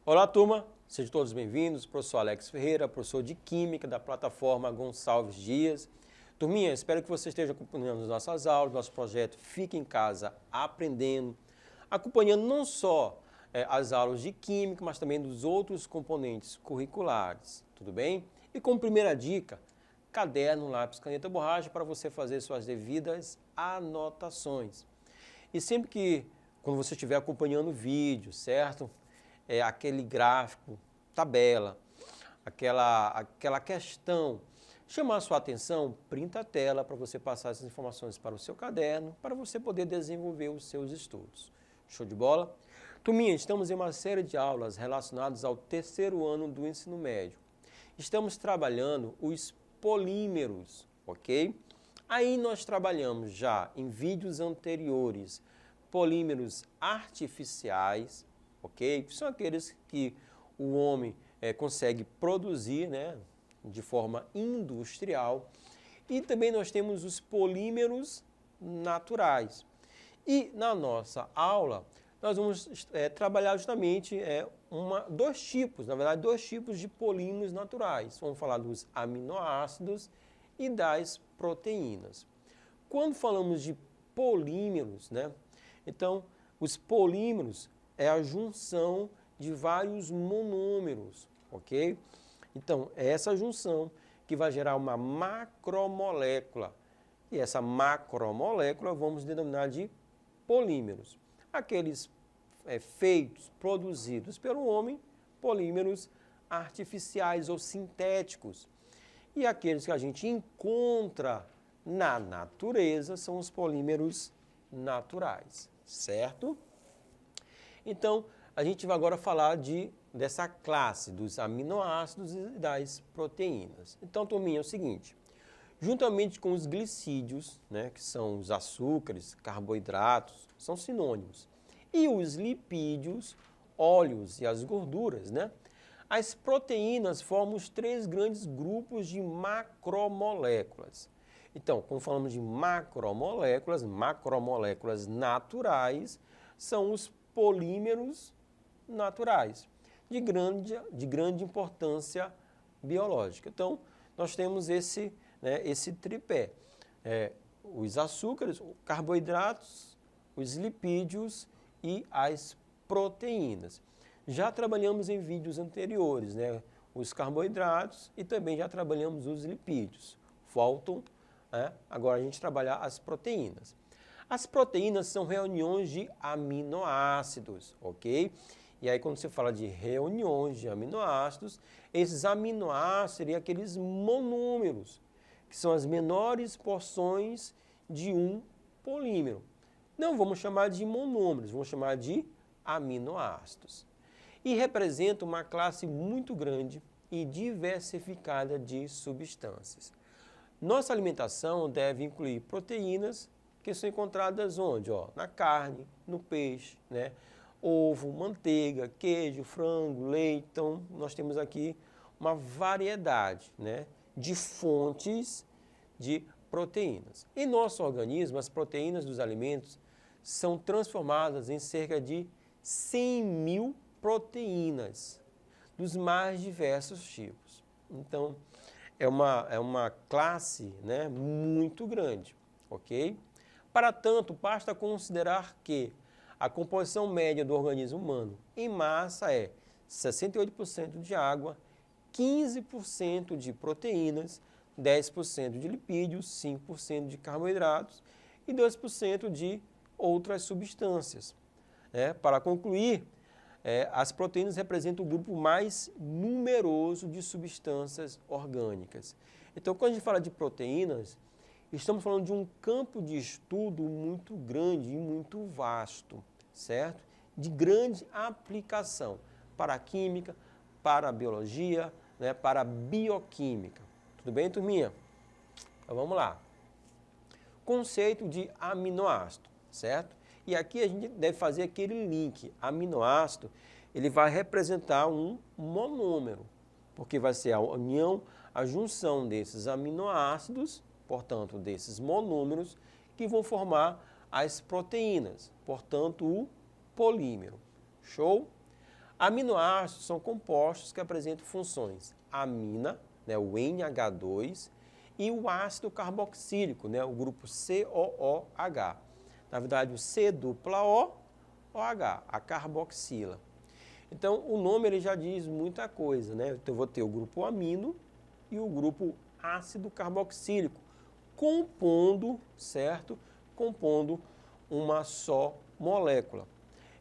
Olá, turma! Sejam todos bem-vindos. Professor Alex Ferreira, professor de Química da plataforma Gonçalves Dias. Turminha, espero que você esteja acompanhando as nossas aulas, nosso projeto Fica em Casa Aprendendo, acompanhando não só as aulas de Química, mas também dos outros componentes curriculares, tudo bem? E como primeira dica, caderno, lápis, caneta, borracha para você fazer suas devidas anotações. E sempre que, quando você estiver acompanhando o vídeo, certo? Aquele gráfico, tabela, aquela questão, chamar a sua atenção, printa a tela para você passar essas informações para o seu caderno, para você poder desenvolver os seus estudos. Show de bola? Turminha, estamos em uma série de aulas relacionadas ao terceiro ano do ensino médio. Estamos trabalhando os polímeros, ok? Aí nós trabalhamos já em vídeos anteriores polímeros artificiais, ok? São aqueles que o homem consegue produzir, né, de forma industrial. E também nós temos os polímeros naturais. E na nossa aula, nós vamos trabalhar justamente dois tipos de polímeros naturais. Vamos falar dos aminoácidos e das proteínas. Quando falamos de polímeros, né, então os polímeros é a junção de vários monômeros, ok? Então, é essa junção que vai gerar uma macromolécula. E essa macromolécula vamos denominar de polímeros. Aqueles feitos, produzidos pelo homem, polímeros artificiais ou sintéticos. E aqueles que a gente encontra na natureza são os polímeros naturais, certo? Então, a gente vai agora falar dessa classe dos aminoácidos e das proteínas. Então, turminha, é o seguinte, juntamente com os glicídios, né, que são os açúcares, carboidratos, são sinônimos, e os lipídios, óleos e as gorduras, né, as proteínas formam os três grandes grupos de macromoléculas. Então, quando falamos de macromoléculas naturais, são os polímeros naturais, de grande importância biológica. Então, nós temos esse tripé, os açúcares, os carboidratos, os lipídios e as proteínas. Já trabalhamos em vídeos anteriores, né, os carboidratos e também já trabalhamos os lipídios. Faltam, agora a gente trabalhar as proteínas. As proteínas são reuniões de aminoácidos, ok? E aí quando você fala de reuniões de aminoácidos, esses aminoácidos seriam aqueles monômeros, que são as menores porções de um polímero. Não vamos chamar de monômeros, vamos chamar de aminoácidos. E representam uma classe muito grande e diversificada de substâncias. Nossa alimentação deve incluir proteínas, que são encontradas onde? Na carne, no peixe, né? Ovo, manteiga, queijo, frango, leite. Então, nós temos aqui uma variedade, né, de fontes de proteínas. Em nosso organismo, as proteínas dos alimentos são transformadas em cerca de 100 mil proteínas, dos mais diversos tipos. Então, é uma classe, né, muito grande, ok? Para tanto, basta considerar que a composição média do organismo humano em massa é 68% de água, 15% de proteínas, 10% de lipídios, 5% de carboidratos e 2% de outras substâncias. Para concluir, as proteínas representam o grupo mais numeroso de substâncias orgânicas. Então, quando a gente fala de proteínas, estamos falando de um campo de estudo muito grande e muito vasto, certo? De grande aplicação para a química, para a biologia, né, para a bioquímica. Tudo bem, turminha? Então vamos lá. Conceito de aminoácido, certo? E aqui a gente deve fazer aquele link. Aminoácido, ele vai representar um monômero, porque vai ser a união, a junção desses aminoácidos, portanto, desses monômeros, que vão formar as proteínas, portanto, o polímero. Show? Aminoácidos são compostos que apresentam funções amina, né, o NH2, e o ácido carboxílico, né, o grupo COOH. Na verdade, o C dupla O, OH, a carboxila. Então, o nome ele já diz muita coisa, né? Então, eu vou ter o grupo amino e o grupo ácido carboxílico, compondo, certo? Compondo uma só molécula.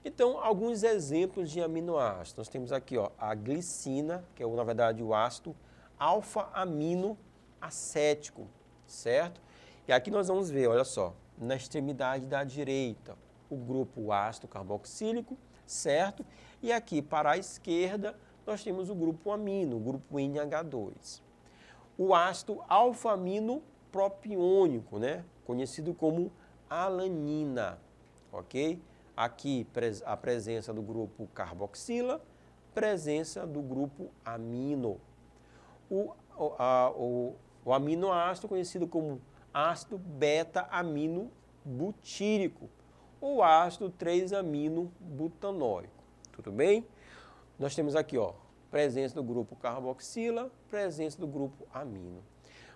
Então, alguns exemplos de aminoácidos. Nós temos aqui ó, a glicina, que é, na verdade, o ácido alfa-amino acético, certo? E aqui nós vamos ver, olha só, na extremidade da direita, o grupo ácido carboxílico, certo? E aqui para a esquerda, nós temos o grupo amino, o grupo NH2. O ácido alfa-amino propiônico, né? Conhecido como alanina, ok? Aqui a presença do grupo carboxila, presença do grupo amino. O aminoácido conhecido como ácido beta-amino butírico, ou ácido 3-amino-butanóico. Tudo bem? Nós temos aqui, ó, presença do grupo carboxila, presença do grupo amino.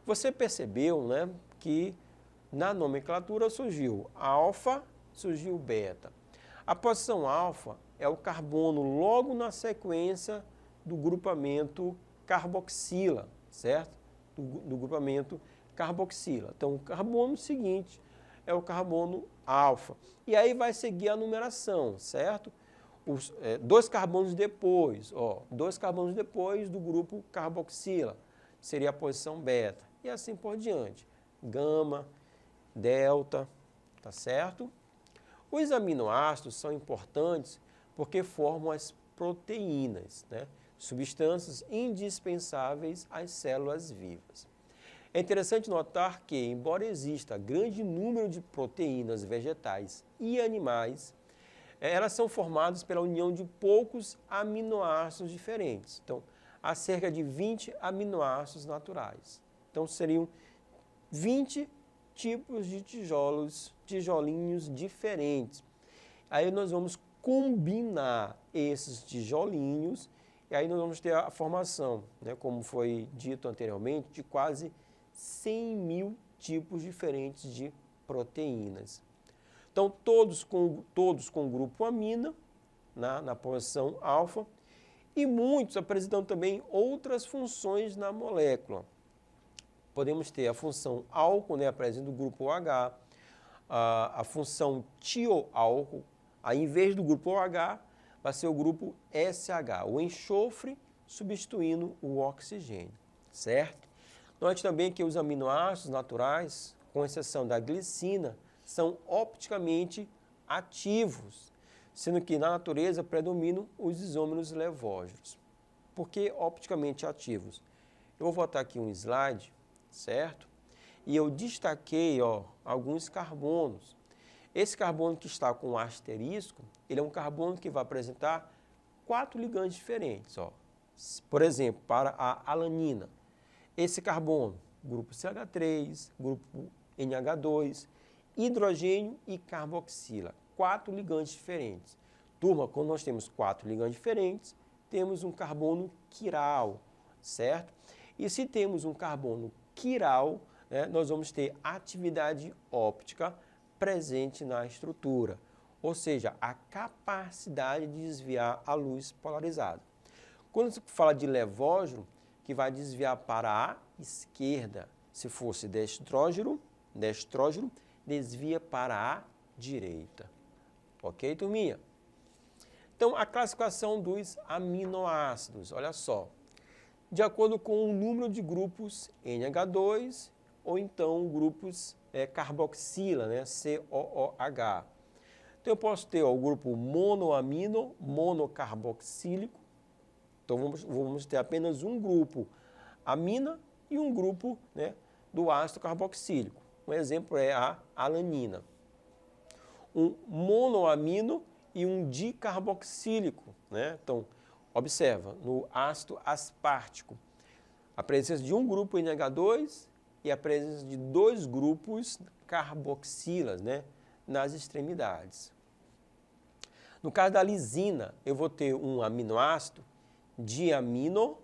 Você percebeu, né, que na nomenclatura surgiu alfa, surgiu beta. A posição alfa é o carbono logo na sequência do grupamento carboxila, certo? Do grupamento carboxila. Então, o carbono seguinte é o carbono alfa. E aí vai seguir a numeração, certo? Dois carbonos depois, ó, dois carbonos depois do grupo carboxila, seria a posição beta. E assim por diante. Gama, delta, tá certo? Os aminoácidos são importantes porque formam as proteínas, né? Substâncias indispensáveis às células vivas. É interessante notar que, embora exista grande número de proteínas vegetais e animais, elas são formadas pela união de poucos aminoácidos diferentes. Então, há cerca de 20 aminoácidos naturais. Então, seriam 20 tipos de tijolinhos diferentes. Aí nós vamos combinar esses tijolinhos e aí nós vamos ter a formação, né, como foi dito anteriormente, de quase 100 mil tipos diferentes de proteínas. Então, todos com grupo amina, na posição alfa, e muitos apresentando também outras funções na molécula. Podemos ter a função álcool, né, apresenta o grupo OH, a função tioálcool, aí em vez do grupo OH, vai ser o grupo SH, o enxofre substituindo o oxigênio, certo? Note também que os aminoácidos naturais, com exceção da glicina, são opticamente ativos, sendo que na natureza predominam os isômeros levógenos. Por que opticamente ativos? Eu vou botar aqui um slide, certo? E eu destaquei, ó, alguns carbonos. Esse carbono que está com um asterisco, ele é um carbono que vai apresentar 4 ligandes diferentes, ó. Por exemplo, para a alanina, esse carbono, grupo CH3, grupo NH2, hidrogênio e carboxila, 4 ligandes diferentes. Turma, quando nós temos 4 ligandes diferentes, temos um carbono quiral, certo? E se temos um carbono quiral, né, nós vamos ter atividade óptica presente na estrutura, ou seja, a capacidade de desviar a luz polarizada. Quando se fala de levógeno, que vai desviar para a esquerda, se fosse destrógeno, desvia para a direita. Ok, turminha? Então, a classificação dos aminoácidos, olha só. De acordo com o número de grupos NH2 ou então grupos carboxila, né, COOH. Então, eu posso ter ó, o grupo monoamino, monocarboxílico. Então, vamos ter apenas um grupo amina e um grupo, né, do ácido carboxílico. Um exemplo é a alanina. Um monoamino e um dicarboxílico, né? Então, Observa, no ácido aspartico, a presença de um grupo NH2 e a presença de dois grupos carboxilas, né, nas extremidades. No caso da lisina, eu vou ter um aminoácido diamino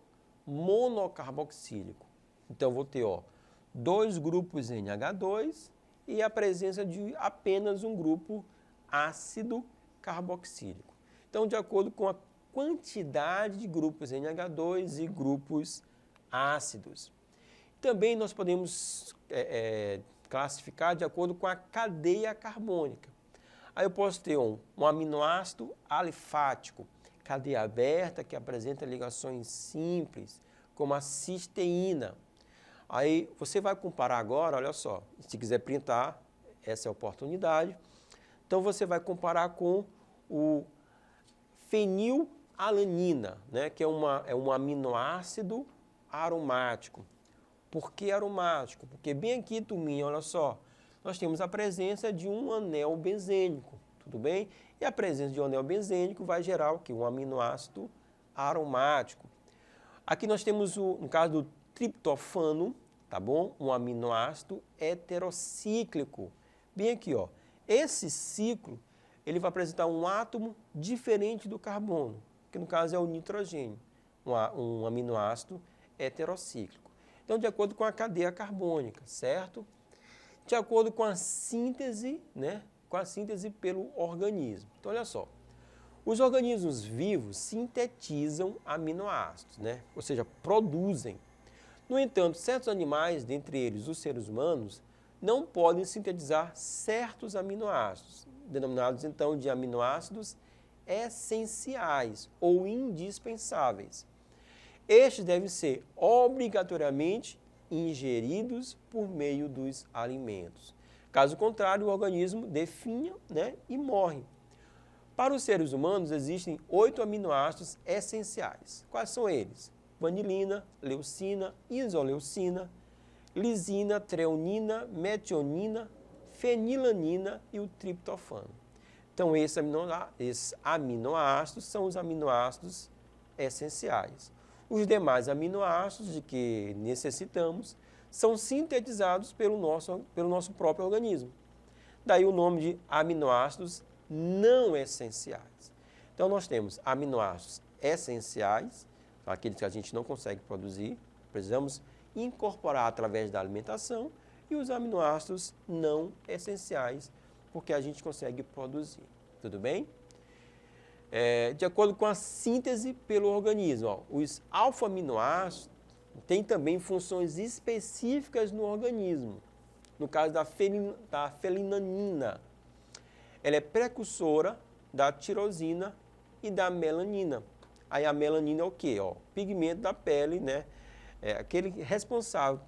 monocarboxílico. Então, eu vou ter dois grupos NH2 e a presença de apenas um grupo ácido carboxílico. Então, de acordo com a quantidade de grupos NH2 e grupos ácidos. Também nós podemos classificar de acordo com a cadeia carbônica. Aí eu posso ter um aminoácido alifático, cadeia aberta, que apresenta ligações simples, como a cisteína. Aí você vai comparar agora, olha só, se quiser printar, essa é a oportunidade. Então você vai comparar com o fenilalanina, né, que é um aminoácido aromático. Por que aromático? Porque bem aqui, turminha, olha só, nós temos a presença de um anel benzênico, tudo bem? E a presença de um anel benzênico vai gerar o quê? Um aminoácido aromático. Aqui nós temos, no caso do triptofano, tá bom? Um aminoácido heterocíclico. Bem aqui, esse ciclo, ele vai apresentar um átomo diferente do carbono, que no caso é o nitrogênio, um aminoácido heterocíclico. Então, de acordo com a cadeia carbônica, certo? De acordo com a síntese, né? Com a síntese pelo organismo. Então, olha só, os organismos vivos sintetizam aminoácidos, né? Ou seja, produzem. No entanto, certos animais, dentre eles os seres humanos, não podem sintetizar certos aminoácidos, denominados então de aminoácidos essenciais ou indispensáveis. Estes devem ser obrigatoriamente ingeridos por meio dos alimentos. Caso contrário, o organismo definha, né, e morre. Para os seres humanos, existem 8 aminoácidos essenciais. Quais são eles? Vanilina, leucina, isoleucina, lisina, treonina, metionina, fenilanina e o triptofano. Então, esses aminoácidos são os aminoácidos essenciais. Os demais aminoácidos de que necessitamos são sintetizados pelo nosso próprio organismo. Daí o nome de aminoácidos não essenciais. Então, nós temos aminoácidos essenciais, aqueles que a gente não consegue produzir, precisamos incorporar através da alimentação, e os aminoácidos não essenciais, porque a gente consegue produzir. Tudo bem? De acordo com a síntese pelo organismo, os alfa-aminoácidos têm também funções específicas no organismo. No caso da felinanina, ela é precursora da tirosina e da melanina. Aí a melanina é o quê? Pigmento da pele, né? É aquele responsável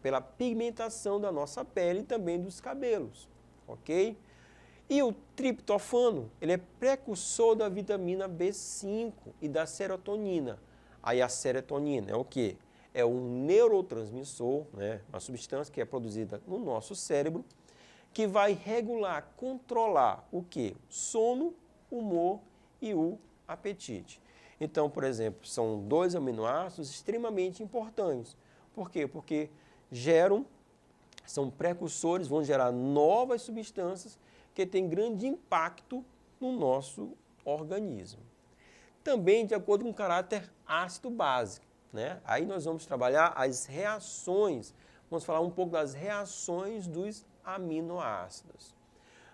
pela pigmentação da nossa pele e também dos cabelos, ok? E o triptofano, ele é precursor da vitamina B5 e da serotonina. Aí a serotonina é o quê? É um neurotransmissor, né? Uma substância que é produzida no nosso cérebro, que vai regular, controlar o quê? Sono, humor e o apetite. Então, por exemplo, são 2 aminoácidos extremamente importantes. Por quê? Porque são precursores, vão gerar novas substâncias que têm grande impacto no nosso organismo. Também de acordo com o caráter ácido-básico, né? Aí nós vamos trabalhar as reações, vamos falar um pouco das reações dos aminoácidos.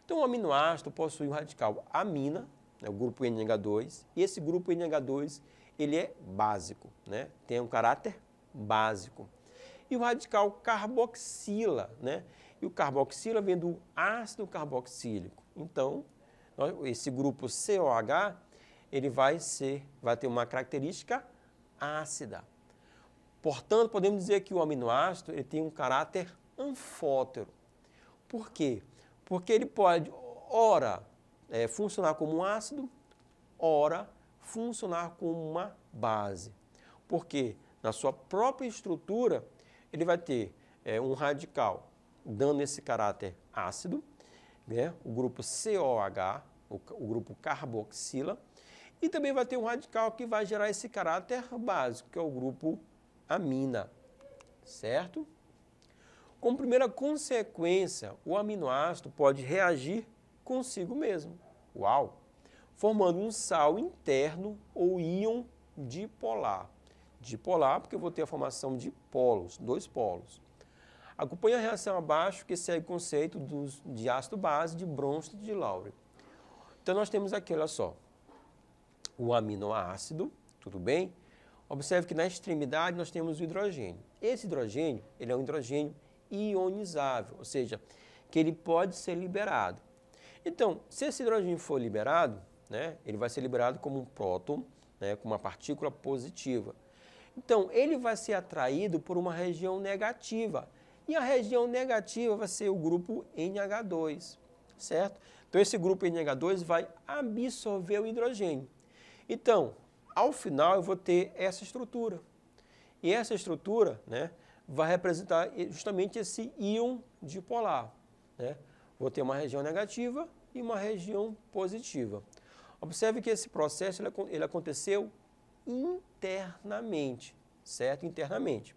Então, o aminoácido possui o radical amina, né, o grupo NH2, e esse grupo NH2 ele é básico, né? Tem um caráter básico. E o radical carboxila, né? E o carboxila vem do ácido carboxílico. Então, esse grupo COH, ele vai ter uma característica ácida. Portanto, podemos dizer que o aminoácido ele tem um caráter anfótero. Por quê? Porque ele pode, ora, funcionar como um ácido, ora, funcionar como uma base. Porque na sua própria estrutura, ele vai ter um radical dando esse caráter ácido, né? O grupo COH, o grupo carboxila, E também vai ter um radical que vai gerar esse caráter básico, que é o grupo amina, certo? Como primeira consequência, o aminoácido pode reagir consigo mesmo. Uau! Formando um sal interno ou íon dipolar. Dipolar porque eu vou ter a formação de polos, 2 polos. Acompanhe a reação abaixo que segue o conceito de ácido base de Bronsted e de Lowry. Então nós temos aqui, olha só, o aminoácido, tudo bem? Observe que na extremidade nós temos o hidrogênio. Esse hidrogênio, ele é um hidrogênio ionizável, ou seja, que ele pode ser liberado. Então, se esse hidrogênio for liberado, né, ele vai ser liberado como um próton, né, com uma partícula positiva. Então, ele vai ser atraído por uma região negativa. E a região negativa vai ser o grupo NH2, certo? Então, esse grupo NH2 vai absorver o hidrogênio. Então, ao final, eu vou ter essa estrutura. E essa estrutura, né, vai representar justamente esse íon dipolar, né? Vou ter uma região negativa e uma região positiva. Observe que esse processo ele aconteceu internamente, certo? Internamente.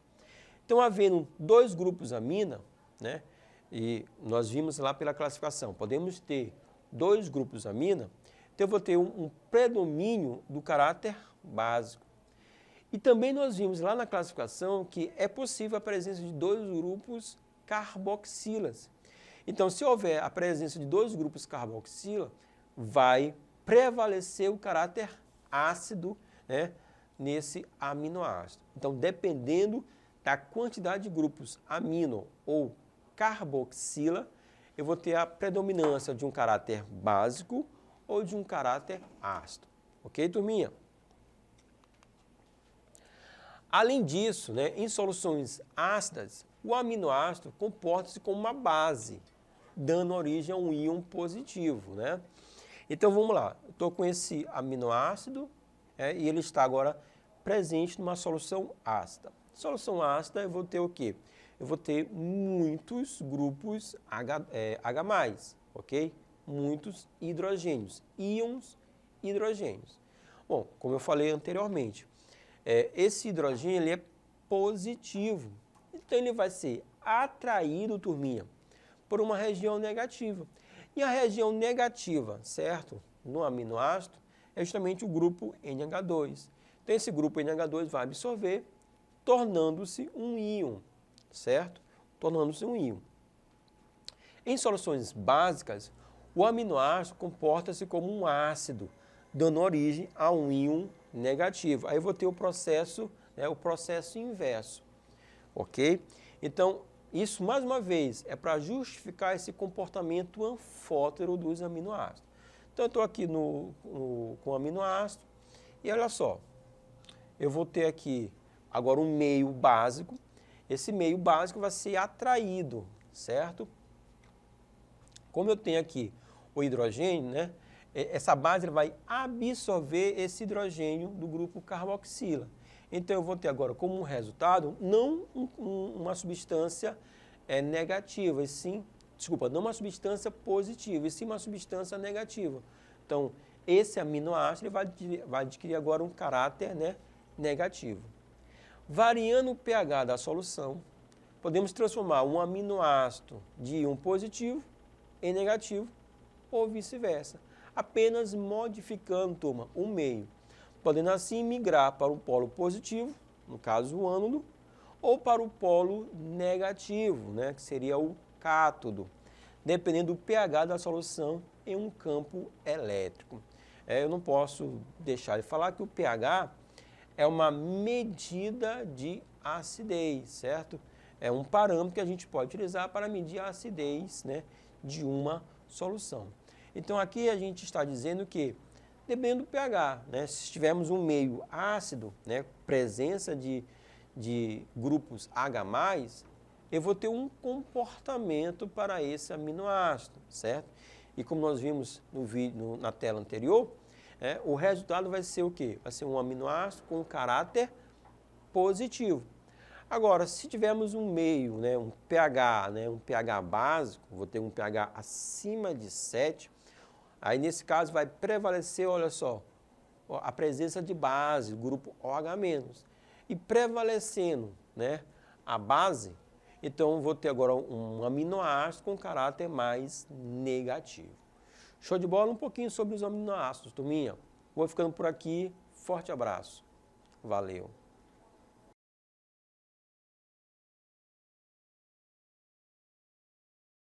Então, havendo 2 grupos amina, né? E nós vimos lá pela classificação, podemos ter 2 grupos amina, então eu vou ter um predomínio do caráter básico. E também nós vimos lá na classificação que é possível a presença de 2 grupos carboxilas. Então, se houver a presença de 2 grupos carboxila, vai prevalecer o caráter ácido, né, nesse aminoácido. Então, dependendo da quantidade de grupos amino ou carboxila, eu vou ter a predominância de um caráter básico ou de um caráter ácido. Ok, turminha? Além disso, né, em soluções ácidas, o aminoácido comporta-se como uma base, dando origem a um íon positivo, né? Então vamos lá, eu estou com esse aminoácido e ele está agora presente numa solução ácida. Solução ácida eu vou ter o quê? Eu vou ter muitos grupos H+, ok? Muitos hidrogênios, íons hidrogênios. Bom, como eu falei anteriormente, esse hidrogênio ele é positivo, então ele vai ser atraído, turminha, por uma região negativa. E a região negativa, certo? No aminoácido, é justamente o grupo NH2. Então esse grupo NH2 vai absorver, tornando-se um íon, certo? Tornando-se um íon. Em soluções básicas, o aminoácido comporta-se como um ácido, dando origem a um íon negativo. Aí eu vou ter o processo inverso, ok? Então, isso, mais uma vez, é para justificar esse comportamento anfótero dos aminoácidos. Então, eu estou aqui com o aminoácido e olha só, eu vou ter aqui agora um meio básico. Esse meio básico vai ser atraído, certo? Como eu tenho aqui o hidrogênio, né? Essa base vai absorver esse hidrogênio do grupo carboxila. Então, eu vou ter agora como resultado, não uma substância negativa, e sim, não uma substância positiva, e sim uma substância negativa. Então, esse aminoácido vai adquirir agora um caráter, né, negativo. Variando o pH da solução, podemos transformar um aminoácido de íon positivo em negativo ou vice-versa, apenas modificando, turma, o meio, podendo assim migrar para o polo positivo, no caso o ânodo, ou para o polo negativo, né, que seria o cátodo, dependendo do pH da solução em um campo elétrico. Eu não posso deixar de falar que o pH é uma medida de acidez, certo? É um parâmetro que a gente pode utilizar para medir a acidez, né, de uma solução. Então aqui a gente está dizendo que, dependendo do pH, né, se tivermos um meio ácido, né, presença de grupos H+, eu vou ter um comportamento para esse aminoácido, certo? E como nós vimos no vídeo, na tela anterior, o resultado vai ser o quê? Vai ser um aminoácido com caráter positivo. Agora, se tivermos um meio, né, um pH básico, vou ter um pH acima de 7, aí nesse caso vai prevalecer, olha só, a presença de base, grupo OH-. E prevalecendo, né, a base, então vou ter agora um aminoácido com caráter mais negativo. Show de bola? Um pouquinho sobre os aminoácidos, turminha. Vou ficando por aqui. Forte abraço. Valeu.